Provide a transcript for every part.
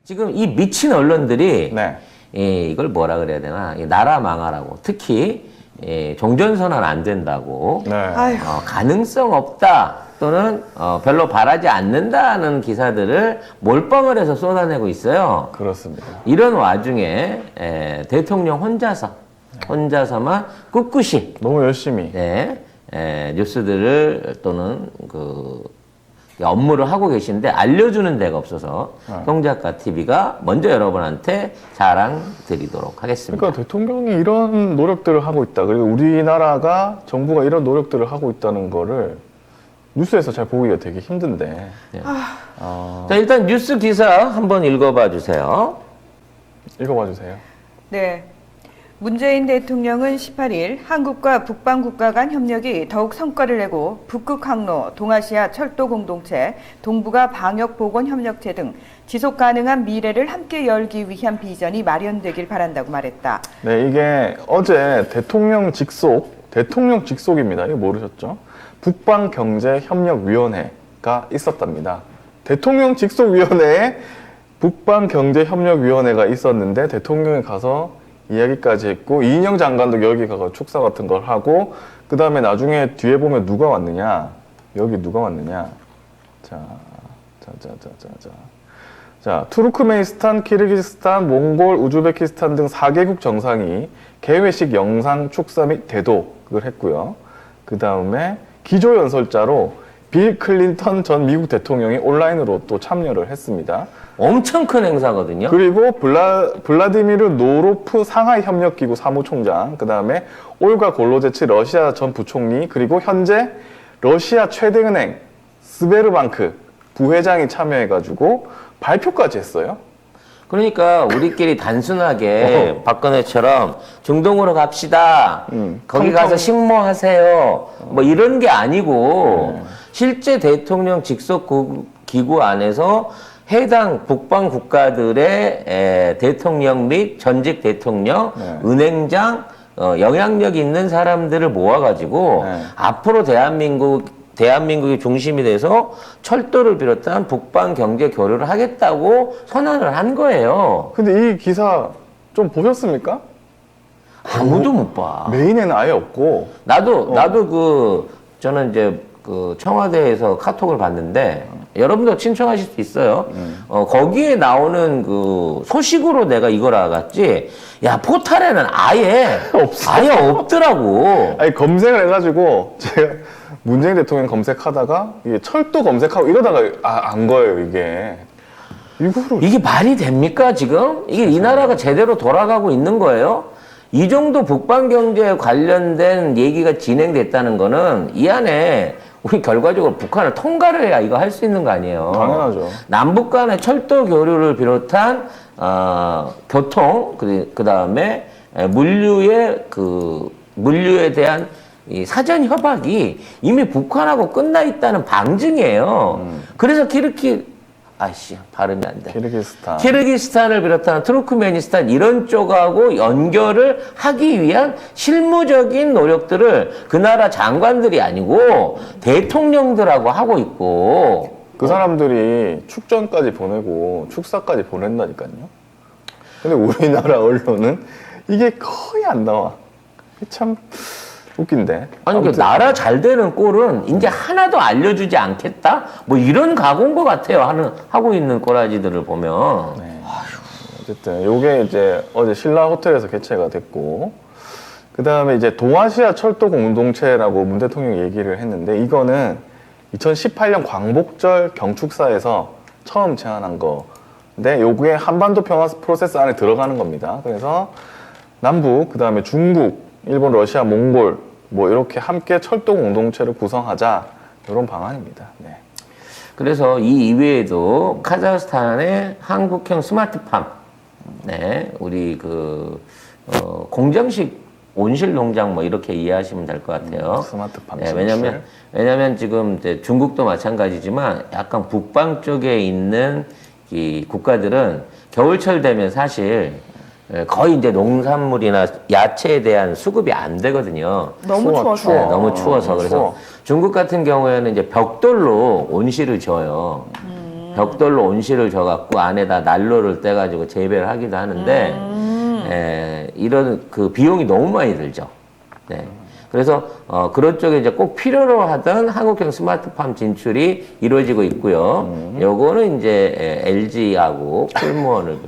지금 이 미친 언론들이 네. 이걸 뭐라 그래야 되나? 나라 망하라고. 특히 종전선언 안 된다고. 네. 아휴. 가능성 없다 또는 별로 바라지 않는다는 기사들을 몰빵을 해서 쏟아내고 있어요. 그렇습니다. 이런 와중에 대통령 혼자서만 꿋꿋이 너무 열심히. 뉴스들을 또는 그 업무를 하고 계신데 알려주는 데가 없어서 홍작가 TV가 먼저 여러분한테 자랑 드리도록 하겠습니다. 그러니까 대통령이 이런 노력들을 하고 있다. 그리고 우리나라가 정부가 이런 노력들을 하고 있다는 거를 뉴스에서 잘 보기가 되게 힘든데. 자, 일단 뉴스 기사 한번 읽어봐 주세요. 읽어봐 주세요. 네. 문재인 대통령은 18일 한국과 북방 국가 간 협력이 더욱 성과를 내고 북극 항로, 동아시아 철도 공동체, 동북아 방역 보건 협력체 등 지속 가능한 미래를 함께 열기 위한 비전이 마련되길 바란다고 말했다. 네, 이게 어제 대통령 직속입니다. 이거 모르셨죠? 북방경제협력위원회가 있었답니다. 대통령 직속위원회에 북방경제협력위원회가 있었는데 대통령이 가서 이야기까지 했고 이인영 장관도 여기 가서 축사 같은 걸 하고 그 다음에 나중에 뒤에 보면 누가 왔느냐? 여기 누가 왔느냐? 자, 투르크메니스탄, 키르기스탄, 몽골, 우즈베키스탄 등 4개국 정상이 개회식 영상 축사 및 대독을 했고요. 그 다음에 기조연설자로 빌 클린턴 전 미국 대통령이 온라인으로 또 참여를 했습니다. 엄청 큰 행사거든요. 그리고 블라디미르 노로프 상하이 협력기구 사무총장, 그 다음에 올가 골로제치 러시아 전 부총리, 그리고 현재 러시아 최대은행 스베르방크 부회장이 참여해가지고 발표까지 했어요. 그러니까 우리끼리 단순하게 박근혜처럼 중동으로 갑시다. 거기 가서 식모하세요. 뭐 이런 게 아니고 실제 대통령 직속 기구 안에서 해당 북방 국가들의 대통령 및 전직 대통령, 은행장, 영향력 있는 사람들을 모아가지고 앞으로 대한민국이 중심이 돼서 철도를 비롯한 북방 경제 교류를 하겠다고 선언을 한 거예요. 근데 이 기사 좀 보셨습니까? 아무도 못 봐. 메인에는 아예 없고. 나도 저는 이제 그 청와대에서 카톡을 봤는데 여러분도 신청하실 수 있어요. 거기에 나오는 그 소식으로 내가 이걸 알았지. 야, 포탈에는 아예 없더라고. 아니, 검색을 해가지고 제가 문재인 대통령 검색하다가 이게 철도 검색하고 이러다가 안 거예요, 이게. 이게 말이 됩니까, 지금? 이게 이 나라가 제대로 돌아가고 있는 거예요? 이 정도 북방 경제에 관련된 얘기가 진행됐다는 거는 이 안에 우리 결과적으로 북한을 통과를 해야 이거 할 수 있는 거 아니에요? 당연하죠. 남북 간의 철도 교류를 비롯한 교통 그 다음에 물류에 대한 이 사전 협약이 이미 북한하고 끝나 있다는 방증이에요. 그래서 발음이 안 돼. 키르기스탄을 비롯한 투르크메니스탄 이런 쪽하고 연결을 하기 위한 실무적인 노력들을 그 나라 장관들이 아니고 대통령들하고 하고 있고 그 사람들이 축전까지 보내고 축사까지 보낸다니까요. 근데 우리나라 언론은 이게 거의 안 나와. 참 웃긴데. 아니, 그 나라 잘 되는 꼴은 이제 하나도 알려주지 않겠다? 뭐 이런 각오인 것 같아요. 하고 있는 꼬라지들을 보면. 네. 어쨌든 요게 이제 어제 신라 호텔에서 개최가 됐고, 그 다음에 이제 동아시아 철도 공동체라고 문 대통령이 얘기를 했는데 이거는 2018년 광복절 경축사에서 처음 제안한 거. 근데 요게 한반도 평화 프로세스 안에 들어가는 겁니다. 그래서 남북, 그 다음에 중국, 일본, 러시아, 몽골 뭐 이렇게 함께 철도 공동체를 구성하자 이런 방안입니다. 네. 그래서 이 이외에도 카자흐스탄의 한국형 스마트팜, 우리 공정식 온실 농장 뭐 이렇게 이해하시면 될 것 같아요. 스마트팜. 왜냐면 지금 이제 중국도 마찬가지지만 약간 북방 쪽에 있는 이 국가들은 겨울철 되면 사실 거의 이제 농산물이나 야채에 대한 수급이 안 되거든요. 너무 추워서. 너무 추워서. 그래서 중국 같은 경우에는 이제 벽돌로 온실을 지어요. 벽돌로 온실을 져갖고 안에다 난로를 떼가지고 재배를 하기도 하는데 이런 그 비용이 너무 많이 들죠. 네. 그래서 그런 쪽에 이제 꼭 필요로 하던 한국형 스마트팜 진출이 이루어지고 있고요. 요거는 이제 LG하고 콜무원을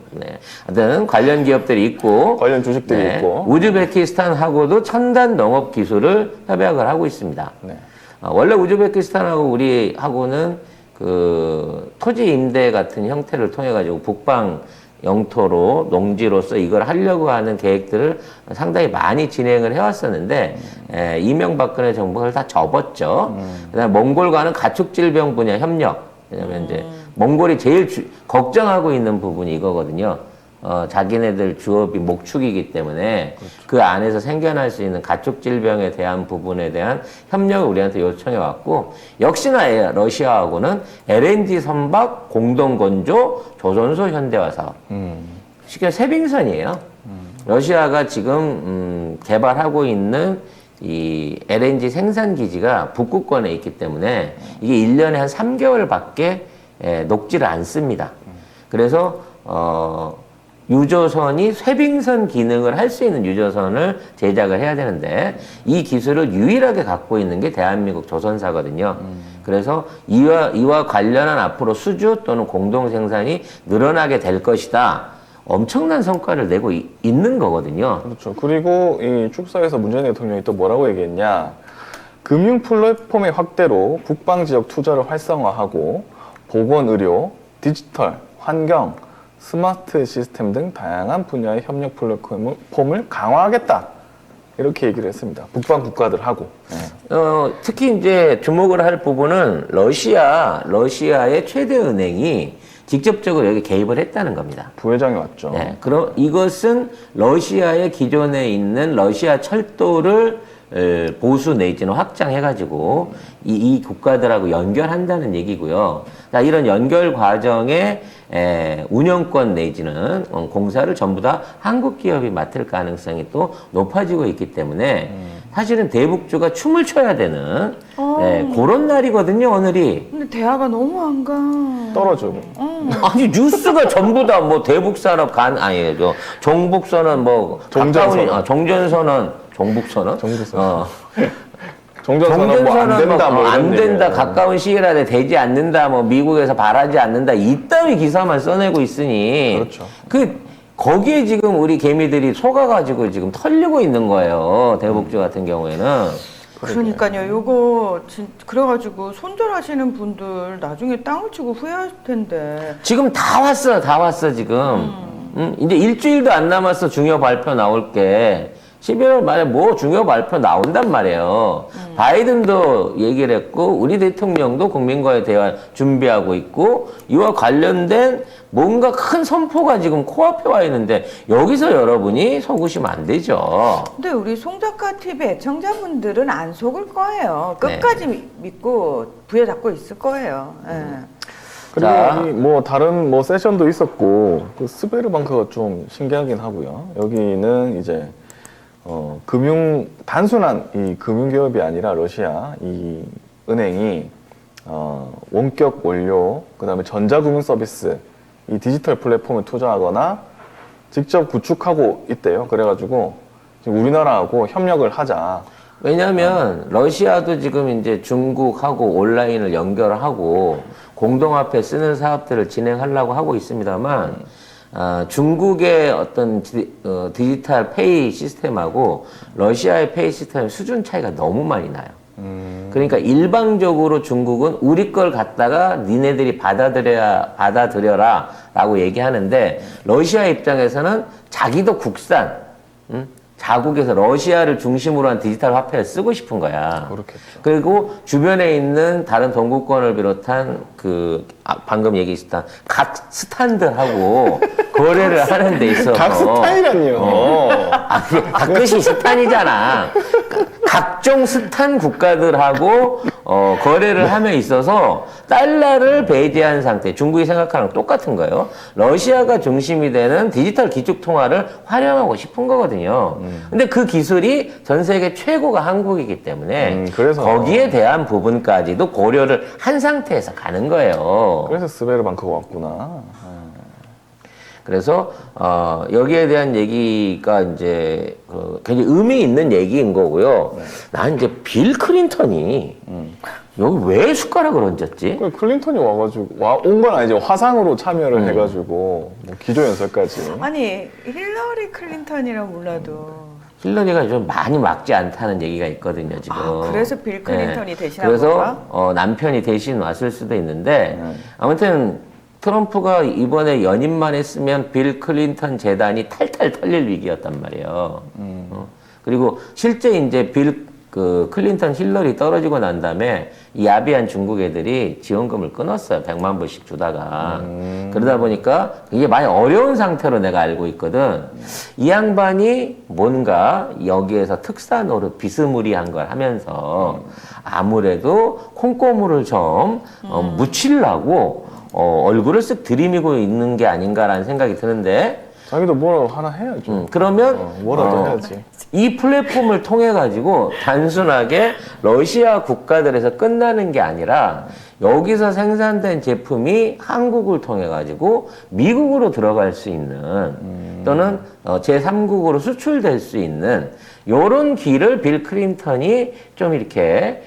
하여튼 관련 기업들이 있고 관련 주식들이 있고 우즈베키스탄하고도 첨단 농업 기술을 협약을 하고 있습니다. 네. 원래 우즈베키스탄하고 우리하고는 그 토지 임대 같은 형태를 통해 가지고 북방 영토로 농지로서 이걸 하려고 하는 계획들을 상당히 많이 진행을 해왔었는데 이명박근혜 정부가 그걸 다 접었죠. 그다음에 몽골과는 가축질병 분야 협력. 왜냐면 이제 몽골이 제일 걱정하고 있는 부분이 이거거든요. 자기네들 주업이 목축이기 때문에 그 안에서 생겨날 수 있는 가축질병에 대한 부분에 대한 협력을 우리한테 요청해 왔고, 역시나 러시아하고는 LNG 선박 공동건조 조선소 현대화 사업. 쉽게 세빙선이에요. 러시아가 지금 개발하고 있는 이 LNG 생산 기지가 북극권에 있기 때문에 이게 1년에 한 3개월밖에 녹지를 않습니다. 그래서 유조선이 쇄빙선 기능을 할 수 있는 유조선을 제작을 해야 되는데 이 기술을 유일하게 갖고 있는 게 대한민국 조선사거든요. 그래서 이와 관련한 앞으로 수주 또는 공동 생산이 늘어나게 될 것이다. 엄청난 성과를 내고 있는 거거든요. 그렇죠. 그리고 이 축사에서 문재인 대통령이 또 뭐라고 얘기했냐. 금융 플랫폼의 확대로 북방 지역 투자를 활성화하고 보건, 의료, 디지털, 환경, 스마트 시스템 등 다양한 분야의 협력 플랫폼을 강화하겠다. 이렇게 얘기를 했습니다. 북방 국가들하고. 특히 이제 주목을 할 부분은 러시아의 최대 은행이 직접적으로 여기 개입을 했다는 겁니다. 부회장이 왔죠. 네, 그럼 이것은 러시아의 기존에 있는 러시아 철도를 보수 내지는 확장해가지고 이 국가들하고 연결한다는 얘기고요. 이런 연결 과정에 운영권 내지는 공사를 전부 다 한국 기업이 맡을 가능성이 또 높아지고 있기 때문에 사실은 대북주가 춤을 춰야 되는 그런 날이거든요, 오늘이. 근데 대화가 너무 안 가. 떨어지고. 아니 뉴스가 전부 다 뭐 대북산업 종북선언 뭐 종전선언. 종북선언? 종전선언. 종전선언 뭐 안 된다, 뭐 안 이런 된다, 얘기예요. 가까운 시일 안에 되지 않는다, 뭐 미국에서 바라지 않는다, 이따위 기사만 써내고 있으니. 그렇죠. 거기에 지금 우리 개미들이 속아가지고 지금 털리고 있는 거예요. 대북주 같은 경우에는. 그러니까요. 요거 그래가지고 손절하시는 분들 나중에 땅을 치고 후회할 텐데. 지금 다 왔어, 지금. 이제 일주일도 안 남았어, 중요 발표 나올 게. 11월 말에 뭐 중요 발표 나온단 말이에요. 바이든도 얘기를 했고, 우리 대통령도 국민과의 대화 준비하고 있고, 이와 관련된 뭔가 큰 선포가 지금 코앞에 와 있는데, 여기서 여러분이 속으시면 안 되죠. 근데 우리 송작가 TV 애청자분들은 안 속을 거예요. 끝까지 믿고 부여잡고 있을 거예요. 그리고 자. 뭐 다른 뭐 세션도 있었고, 그 스베르방크가 좀 신기하긴 하고요. 여기는 이제 단순한 이 금융기업이 아니라 러시아 이 은행이 원격 원료, 그 다음에 전자금융 서비스, 이 디지털 플랫폼에 투자하거나 직접 구축하고 있대요. 그래가지고 지금 우리나라하고 협력을 하자. 왜냐하면 러시아도 지금 이제 중국하고 온라인을 연결하고 공동화폐 쓰는 사업들을 진행하려고 하고 있습니다만 중국의 어떤 디지털 페이 시스템하고 러시아의 페이 시스템 수준 차이가 너무 많이 나요. 그러니까 일방적으로 중국은 우리 걸 갖다가 니네들이 받아들여라 라고 얘기하는데 러시아 입장에서는 자기도 국산, 자국에서 러시아를 중심으로 한 디지털 화폐를 쓰고 싶은 거야. 그렇겠죠. 그리고 주변에 있는 다른 동구권을 비롯한 방금 얘기했던 각 스탄들하고 거래를 하는 데 있어서. 각 스타일이라니요. 그게 가끔씩 스탄이잖아. 각종 스탄 국가들하고 거래를 함에 있어서 달러를 배제한 상태, 중국이 생각하는 거 똑같은 거예요. 러시아가 중심이 되는 디지털 기축 통화를 활용하고 싶은 거거든요. 근데 그 기술이 전 세계 최고가 한국이기 때문에 그래서 거기에 대한 부분까지도 고려를 한 상태에서 가는 거예요. 그래서 스베르방크가 왔구나. 그래서 여기에 대한 얘기가 이제 굉장히 의미 있는 얘기인 거고요. 난 이제 빌 클린턴이 여기 왜 숟가락을 얹었지? 그 클린턴이 와가지고 온 건 아니지, 화상으로 참여를 해가지고 뭐 기조연설까지. 아니 힐러리 클린턴이라 몰라도 힐러리가 좀 많이 막지 않다는 얘기가 있거든요, 지금. 그래서 빌 클린턴이 대신한 그래서 건가? 남편이 대신 왔을 수도 있는데 아무튼 트럼프가 이번에 연임만 했으면 빌 클린턴 재단이 탈탈 털릴 위기였단 말이에요. 그리고 실제 이제 클린턴 힐러리 떨어지고 난 다음에 이 야비한 중국 애들이 지원금을 끊었어요. 100만 불씩 주다가. 그러다 보니까 이게 많이 어려운 상태로 내가 알고 있거든. 이 양반이 뭔가 여기에서 특사 노릇 비스무리한 걸 하면서 아무래도 콩고물을 좀 묻히려고 얼굴을 쓱 들이미고 있는 게 아닌가라는 생각이 드는데 자기도 뭐라고 하나 해야죠. 그러면 뭐라도 해야지. 이 플랫폼을 통해 가지고 단순하게 러시아 국가들에서 끝나는 게 아니라 여기서 생산된 제품이 한국을 통해 가지고 미국으로 들어갈 수 있는 또는 제3국으로 수출될 수 있는 요런 길을 빌 클린턴이 좀 이렇게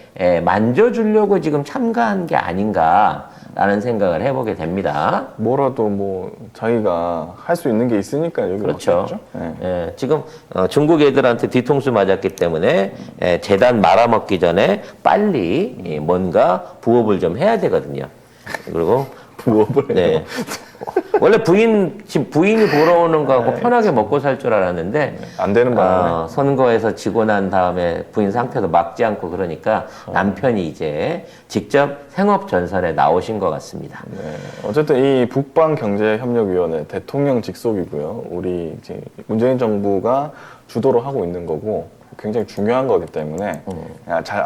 만져주려고 지금 참가한 게 아닌가라는 생각을 해보게 됩니다. 뭐라도 뭐 자기가 할 수 있는 게 있으니까 여기 그렇죠. 왔겠죠. 네. 예, 지금 중국 애들한테 뒤통수 맞았기 때문에 재단 말아먹기 전에 빨리 뭔가 부업을 좀 해야 되거든요. 그리고 부업을 네. 해요. 원래 부인이 보러 오는 거하고 편하게 먹고 살 줄 알았는데 안 되는 바람에. 선거에서 지고 난 다음에 부인 상태도 막지 않고 그러니까 남편이 이제 직접 생업 전선에 나오신 것 같습니다. 네. 어쨌든 이 북방경제협력위원회 대통령 직속이고요. 우리 이제 문재인 정부가 주도를 하고 있는 거고 굉장히 중요한 거기 때문에 그냥 잘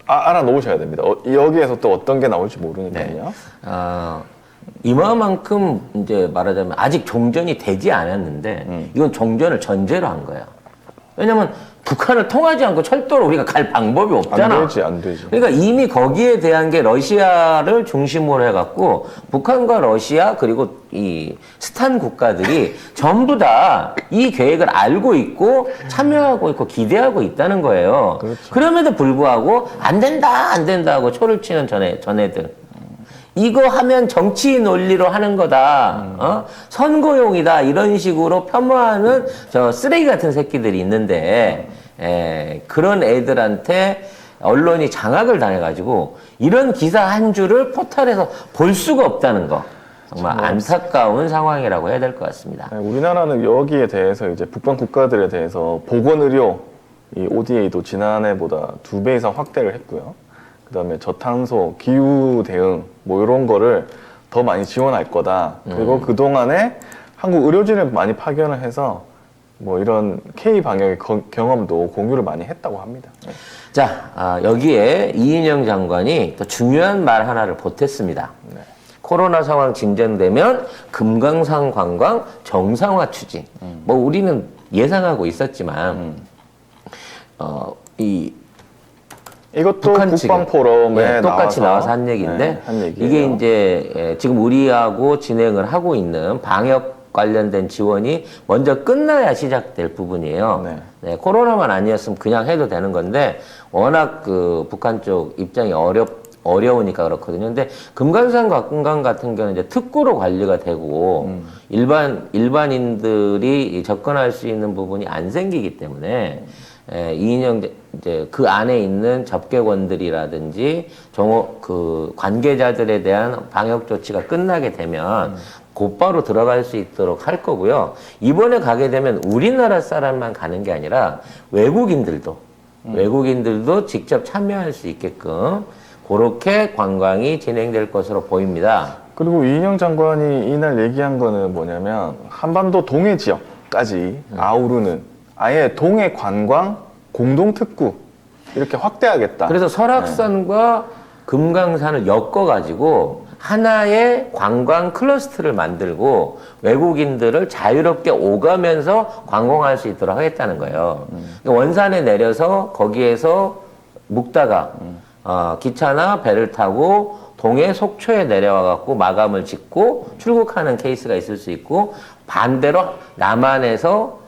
알아놓으셔야 됩니다. 여기에서 또 어떤 게 나올지 모르니까요. 이만큼 이제 말하자면 아직 종전이 되지 않았는데 이건 종전을 전제로 한 거예요. 왜냐면 북한을 통하지 않고 철도로 우리가 갈 방법이 없잖아. 안 되지. 그러니까 이미 거기에 대한 게 러시아를 중심으로 해갖고 북한과 러시아 그리고 이 스탄 국가들이 전부 다 이 계획을 알고 있고 참여하고 있고 기대하고 있다는 거예요. 그렇죠. 그럼에도 불구하고 안 된다 하고 초를 치는 전애들. 이거 하면 정치 논리로 하는 거다. 선거용이다. 이런 식으로 폄하하는 저 쓰레기 같은 새끼들이 있는데, 그런 애들한테 언론이 장악을 당해가지고 이런 기사 한 줄을 포털에서 볼 수가 없다는 거. 정말 안타까운 상황이라고 해야 될 것 같습니다. 네, 우리나라는 여기에 대해서 이제 북방 국가들에 대해서 보건의료 이 ODA도 지난해보다 2배 이상 확대를 했고요. 그다음에 저탄소, 기후 대응 뭐 이런 거를 더 많이 지원할 거다. 그리고 그 동안에 한국 의료진을 많이 파견을 해서 뭐 이런 K 방역의 경험도 공유를 많이 했다고 합니다. 네. 자, 여기에 이인영 장관이 또 중요한 말 하나를 보탰습니다. 네. 코로나 상황 진정되면 금강산 관광 정상화 추진. 뭐 우리는 예상하고 있었지만 이것도 북한 국방 포럼에 똑같이 나와서 한 얘기인데 네, 한 얘기예요. 이게 이제 지금 우리하고 진행을 하고 있는 방역 관련된 지원이 먼저 끝나야 시작될 부분이에요. 네. 코로나만 아니었으면 그냥 해도 되는 건데 워낙 그 북한 쪽 입장이 어려우니까 그렇거든요. 근데 금강산 관광 같은 경우는 이제 특구로 관리가 되고 일반인들이 접근할 수 있는 부분이 안 생기기 때문에 이인영 이제 그 안에 있는 접객원들이라든지 그 관계자들에 대한 방역 조치가 끝나게 되면 곧바로 들어갈 수 있도록 할 거고요. 이번에 가게 되면 우리나라 사람만 가는 게 아니라 외국인들도 직접 참여할 수 있게끔 그렇게 관광이 진행될 것으로 보입니다. 그리고 이인영 장관이 이날 얘기한 거는 뭐냐면 한반도 동해 지역까지 아우르는 아예 동해 관광 공동특구 이렇게 확대하겠다. 그래서 설악산과 금강산을 엮어가지고 하나의 관광 클러스터를 만들고 외국인들을 자유롭게 오가면서 관광할 수 있도록 하겠다는 거예요. 원산에 내려서 거기에서 묵다가 기차나 배를 타고 동해 속초에 내려와갖고 마감을 짓고 출국하는 케이스가 있을 수 있고 반대로 남한에서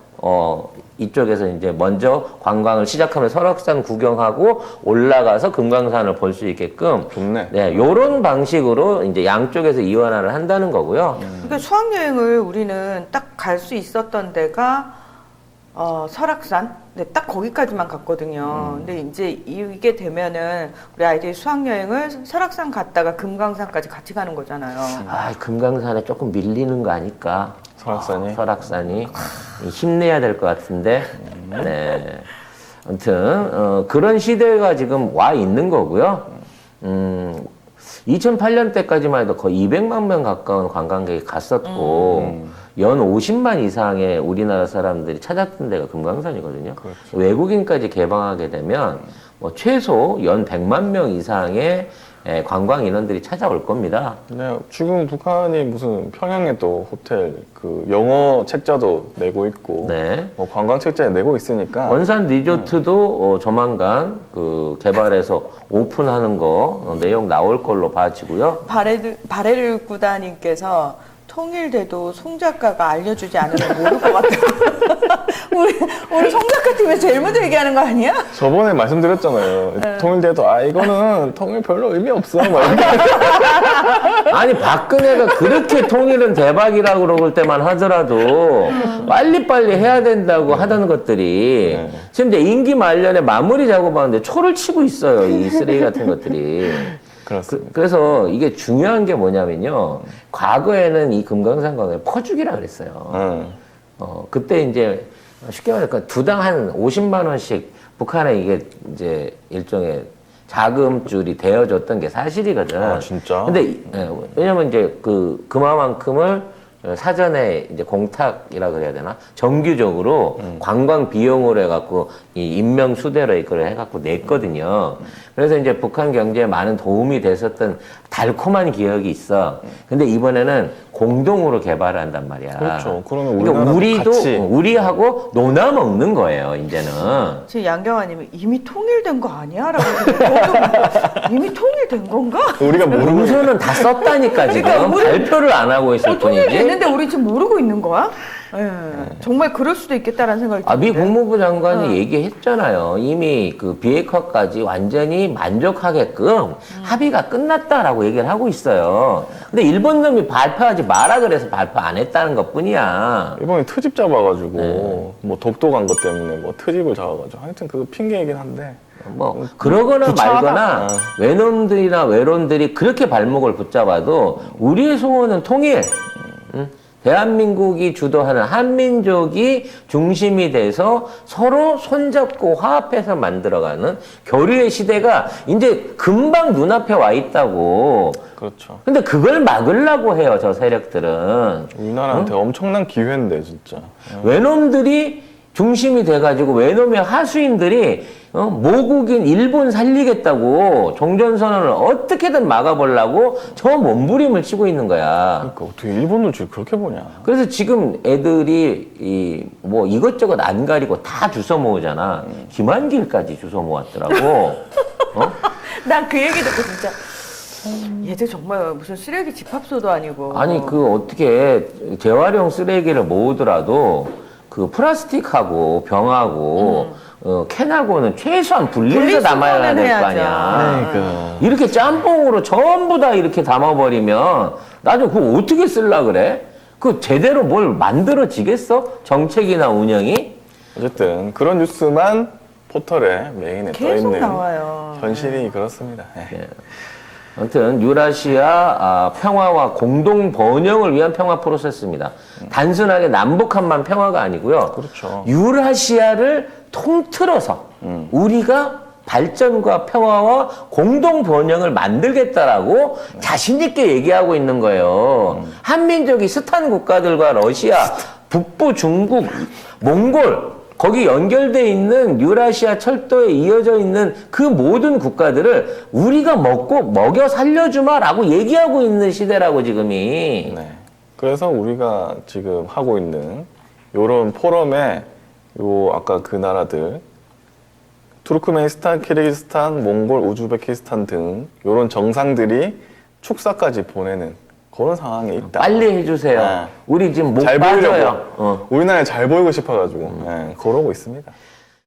이쪽에서 이제 먼저 관광을 시작하면 설악산 구경하고 올라가서 금강산을 볼 수 있게끔 좋네. 네, 요런 방식으로 이제 양쪽에서 이완화를 한다는 거고요. 그러니까 수학여행을 우리는 딱 갈 수 있었던 데가 설악산, 네, 딱 거기까지만 갔거든요. 근데 이제 이게 되면은 우리 아이들이 수학여행을 설악산 갔다가 금강산까지 같이 가는 거잖아요. 아, 금강산에 조금 밀리는 거 아닐까? 설악산이? 설악산이 힘내야 될 것 같은데. 네. 아무튼 그런 시대가 지금 와 있는 거고요. 2008년 때까지만 해도 거의 200만 명 가까운 관광객이 갔었고 연 50만 이상의 우리나라 사람들이 찾았던 데가 금강산이거든요. 그렇죠. 외국인까지 개방하게 되면 뭐 최소 연 100만 명 이상의 관광 인원들이 찾아올 겁니다. 네, 지금 북한이 무슨 평양에 또 호텔 그 영어 책자도 내고 있고 네. 뭐 관광 책자 내고 있으니까 원산 리조트도 조만간 그 개발해서 오픈하는 거 내용 나올 걸로 봐지고요. 바레르 구다님께서 통일돼도 송 작가가 알려주지 않으면 모를 것 같아요. 우리 송 작가 팀에 제일 먼저 얘기하는 거 아니야? 저번에 말씀드렸잖아요. 통일돼도 이거는 통일 별로 의미 없어. 막 이렇게. 아니 박근혜가 그렇게 통일은 대박이라고 그럴 때만 하더라도 빨리빨리 해야 된다고 하던 것들이 지금 이제 임기 말년에 마무리 작업하는데 초를 치고 있어요. 이 쓰레기 같은 것들이. 그렇습니다. 그래서 이게 중요한 게 뭐냐면요. 과거에는 이 금강산 관광을 퍼주기라 그랬어요. 그때 이제 쉽게 말하면 두당 한 50만 원씩 북한에 이게 이제 일종의 자금줄이 되어줬던 게 사실이거든. 아, 진짜? 근데 왜냐면 이제 그만큼을 사전에 이제 공탁이라 그래야 되나? 정규적으로 관광 비용으로 해갖고 이 인명 수대로 이걸 해갖고 냈거든요. 그래서 이제 북한 경제에 많은 도움이 됐었던 달콤한 기억이 있어. 근데 이번에는 공동으로 개발을 한단 말이야. 그렇죠. 그러면 그러니까 우리나라도 같이. 우리하고 논아 먹는 거예요, 이제는. 지금 양경아님이 이미 통일된 거 아니야? 라고 저도 이미 통일된 건가? 우리가 모르고 문서는 다 썼다니까 지금. 그러니까 우리- 발표를 안 하고 있을 뿐이지. 통일됐는데 우리 지금 모르고 있는 거야? 예. 정말 그럴 수도 있겠다라는 생각이 미 드는데. 국무부 장관이 얘기했잖아요. 이미 그 비핵화까지 완전히 만족하게끔 합의가 끝났다라고 얘기를 하고 있어요. 근데 일본 놈이 발표하지 마라 그래서 발표 안 했다는 것 뿐이야. 일본이 트집 잡아가지고 뭐 독도 간 것 때문에 뭐 트집을 잡아가지고 하여튼 그거 핑계이긴 한데 뭐 그러거나 구차하다. 말거나 외놈들이나 외론들이 그렇게 발목을 붙잡아도 우리의 소원은 통일. 대한민국이 주도하는 한민족이 중심이 돼서 서로 손잡고 화합해서 만들어가는 교류의 시대가 이제 금방 눈앞에 와 있다고. 그렇죠. 근데 그걸 막으려고 해요, 저 세력들은. 우리나라한테 엄청난 기회인데 진짜. 외놈들이 중심이 돼가지고 외놈의 하수인들이 모국인 일본 살리겠다고 종전선언을 어떻게든 막아보려고 저 몸부림을 치고 있는 거야. 그러니까 어떻게 일본 눈치를 그렇게 보냐. 그래서 지금 애들이 뭐 이것저것 안 가리고 다 주워 모으잖아. 김한길까지 주워 모았더라고. 난 그 얘기 듣고 진짜 얘들 정말 무슨 쓰레기 집합소도 아니고. 아니 그 어떻게 재활용 쓰레기를 모으더라도 그 플라스틱하고 병하고 캔하고는 최소한 분리해서 담아야 될 거 아니야. 그러니까. 이렇게 짬뽕으로 전부 다 이렇게 담아버리면 나중에 그거 어떻게 쓸라 그래? 그 제대로 뭘 만들어지겠어? 정책이나 운영이? 어쨌든 그런 뉴스만 포털에 메인에 계속 떠있는 나와요. 현실이 그렇습니다. 아무튼 유라시아 평화와 공동 번영을 위한 평화 프로세스입니다. 단순하게 남북한만 평화가 아니고요. 그렇죠. 유라시아를 통틀어서 우리가 발전과 평화와 공동 번영을 만들겠다라고 자신 있게 얘기하고 있는 거예요. 한민족이 스탄 국가들과 러시아, 북부 중국, 몽골 거기 연결돼 있는 유라시아 철도에 이어져 있는 그 모든 국가들을 우리가 먹여 살려주마라고 얘기하고 있는 시대라고 지금이. 네. 그래서 우리가 지금 하고 있는 요런 포럼에 요 아까 그 나라들 투르크메니스탄, 키르기스탄, 몽골, 우즈베키스탄 등 요런 정상들이 축사까지 보내는 그런 상황에 있다. 빨리 해주세요. 네. 우리 지금 못 잘 빠져요. 보이려고 우리나라에 잘 보이고 싶어가지고 네, 그러고 있습니다.